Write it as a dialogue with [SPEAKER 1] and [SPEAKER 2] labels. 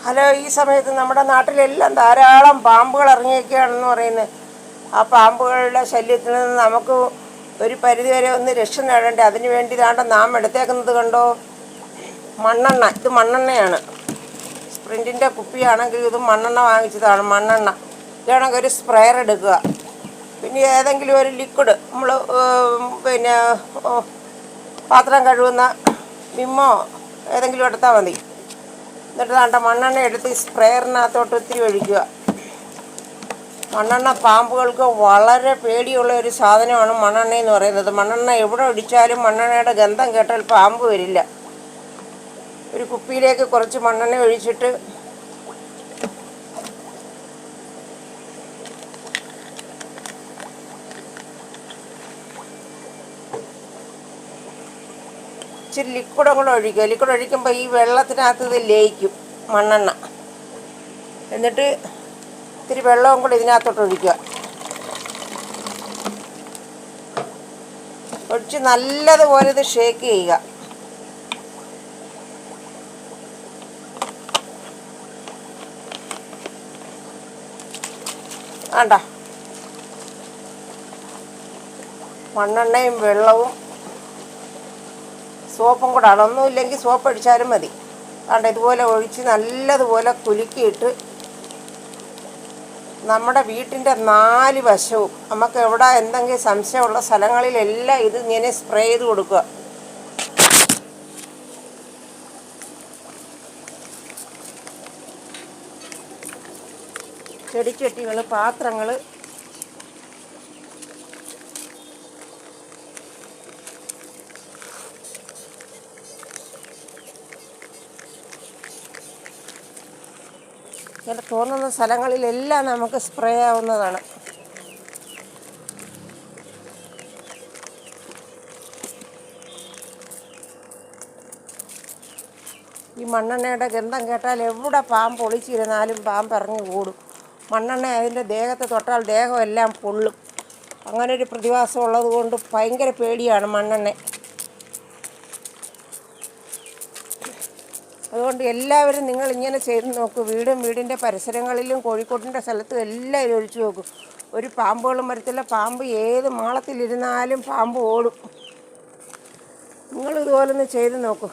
[SPEAKER 1] Hello, ഈ സമയത്ത് നമ്മുടെ നാട്ടിലെല്ലാം ധാരാളം പാമ്പുകൾ ഇറങ്ങിയൊക്കെയാണെന്ന് പറയുന്നത്. ആ പാമ്പുകളുടെ ശല്യത്തിൽ നിന്ന് നമുക്ക് ഒരു പരിധിവരെ ഒന്ന് രക്ഷ നേടണ്ടേ? അതിന് വേണ്ടി താണ്ട നാം എടുത്തേക്കുന്നത് കണ്ടോ, മണ്ണെണ്ണ. ഇത് മണ്ണെണ്ണയാണ്. സ്പ്രിൻറ്റിൻ്റെ കുപ്പിയാണെങ്കിൽ ഇത് മണ്ണെണ്ണ വാങ്ങിച്ചതാണ്. മണ്ണെണ്ണ ഇതാണെങ്കിൽ ഒരു സ്പ്രെയർ എടുക്കുക. പിന്നെ ഏതെങ്കിലും ഒരു ലിക്വിഡ് നമ്മൾ പിന്നെ പാത്രം കഴുകുന്ന വിമ്മോ ഏതെങ്കിലും എടുത്താൽ മതി. എന്നിട്ട് വേണ്ട മണ്ണെണ്ണ എടുത്ത് സ്പ്രെയറിനകത്തോട്ട് ഒത്തിരി ഒഴിക്കുക. മണ്ണെണ്ണ പാമ്പുകൾക്ക് വളരെ പേടിയുള്ള ഒരു സാധനമാണ് മണ്ണെണ്ണ എന്ന് പറയുന്നത്. മണ്ണെണ്ണ എവിടെ ഒഴിച്ചാലും മണ്ണെണ്ണയുടെ ഗന്ധം കേട്ടാൽ പാമ്പ് വരില്ല. ഒരു കുപ്പിയിലേക്ക് കുറച്ച് മണ്ണെണ്ണ ഒഴിച്ചിട്ട് ഇച്ചിരി ലിക്വിഡും കൂടെ ഒഴിക്കുക. ലിക്വിഡ് ഒഴിക്കുമ്പോൾ ഈ വെള്ളത്തിനകത്ത് ഇത് ലയിക്കും, മണ്ണെണ്ണ. എന്നിട്ട് ഇത്തിരി വെള്ളവും കൂടെ ഇതിനകത്തോട്ട് ഒഴിക്കുക. ഒഴിച്ച് നല്ലതുപോലെ ഇത് ഷേക്ക് ചെയ്യുക. വേണ്ട മണ്ണെണ്ണയും വെള്ളവും സോപ്പും കൂടെ ആണ്. ഒന്നുമില്ലെങ്കിൽ സോപ്പ് അടിച്ചാലും മതി. വേണ്ട ഇതുപോലെ ഒഴിച്ച് നല്ലതുപോലെ കുലുക്കിയിട്ട് നമ്മുടെ വീട്ടിൻ്റെ 4 വശവും നമുക്ക് എവിടെ എന്തെങ്കിലും സംശയമുള്ള സ്ഥലങ്ങളിലെല്ലാം ഇത് ഇങ്ങനെ സ്പ്രേ ചെയ്ത് കൊടുക്കുക. ചെടിച്ചട്ടികൾ, പാത്രങ്ങൾ, ഇങ്ങനെ തോന്നുന്ന സ്ഥലങ്ങളിലെല്ലാം നമുക്ക് സ്പ്രേ ആവുന്നതാണ്. ഈ മണ്ണെണ്ണയുടെ ഗന്ധം കേട്ടാൽ എവിടെ പാമ്പ് ഒളിച്ചിരുന്നാലും പാമ്പ് ഇറങ്ങി ഓടും. മണ്ണെണ്ണ അതിൻ്റെ ദേഹത്ത് തൊട്ടാൽ ദേഹമെല്ലാം പൊള്ളും. അങ്ങനൊരു പ്രതിഭാസം ഉള്ളത് കൊണ്ട് ഭയങ്കര പേടിയാണ് മണ്ണെണ്ണ. അതുകൊണ്ട് എല്ലാവരും നിങ്ങൾ ഇങ്ങനെ ചെയ്ത് നോക്കൂ. വീടിൻ്റെ പരിസരങ്ങളിലും കോഴിക്കോട്ടിൻ്റെ സ്ഥലത്തും എല്ലാം ഇത് ഒഴിച്ചു നോക്കും. ഒരു പാമ്പുകളും വരത്തില്ല. പാമ്പ് ഏത് മാളത്തിലിരുന്നാലും പാമ്പ് ഓടും. നിങ്ങളിതുപോലൊന്ന് ചെയ്ത് നോക്കൂ.